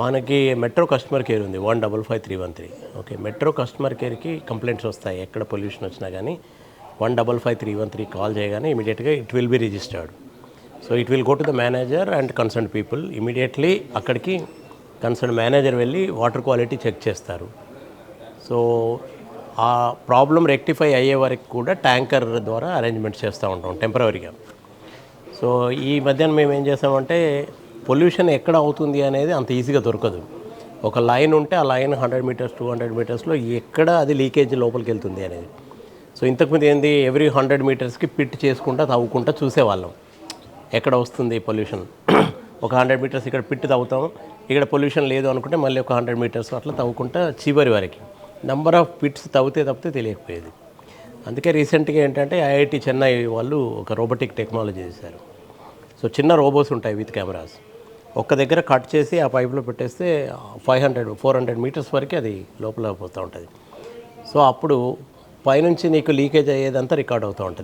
మనకి metro customer care ఉంది 155313. Okay, metro customer కేర్కి కంప్లైంట్స్ వస్తాయి ఎక్కడ పొల్యూషన్ వచ్చినా కానీ 155313 కాల్ చేయగానే ఇమీడియట్గా it will be registered. So it will go to the manager and concern people. Immediately అక్కడికి కన్సర్న్ మేనేజర్ వెళ్ళి వాటర్ క్వాలిటీ చెక్ చేస్తారు. సో ఆ ప్రాబ్లం రెక్టిఫై అయ్యే వరకు కూడా ట్యాంకర్ ద్వారా అరేంజ్మెంట్స్ చేస్తూ ఉంటాం టెంపరవరీగా. సో ఈ మధ్యన మేము ఏం చేసామంటే పొల్యూషన్ ఎక్కడ అవుతుంది అనేది అంత ఈజీగా దొరకదు. ఒక లైన్ ఉంటే ఆ లైన్ 100 మీటర్స్ 200 మీటర్స్లో ఎక్కడ అది లీకేజ్ లోపలికి వెళ్తుంది అనేది. సో ఇంతకుముందు ఏంది, ఎవ్రీ 100 మీటర్స్కి పిట్ చేసుకుంటా తవ్వుకుంటా చూసేవాళ్ళం ఎక్కడ వస్తుంది పొల్యూషన్. ఒక 100 మీటర్స్ ఇక్కడ పిట్ తవ్వుతాం, ఇక్కడ పొల్యూషన్ లేదు అనుకుంటే మళ్ళీ ఒక 100 మీటర్స్ అట్లా తవ్వుకుంటా చివరి వరకు నెంబర్ ఆఫ్ పిట్స్ తప్పితే తెలియకపోయేది. అందుకే రీసెంట్గా ఏంటంటే ఐఐటి చెన్నై వాళ్ళు ఒక రోబోటిక్ టెక్నాలజీ చేశారు. సో చిన్న రోబోస్ ఉంటాయి విత్ కెమెరాస్, ఒక్క దగ్గర కట్ చేసి ఆ పైప్లో పెట్టేస్తే 400 మీటర్స్ వరకు అది లోపల పోతూ ఉంటుంది. సో అప్పుడు పైనుంచి నీకు లీకేజ్ అయ్యేదంతా రికార్డ్ అవుతూ ఉంటుంది.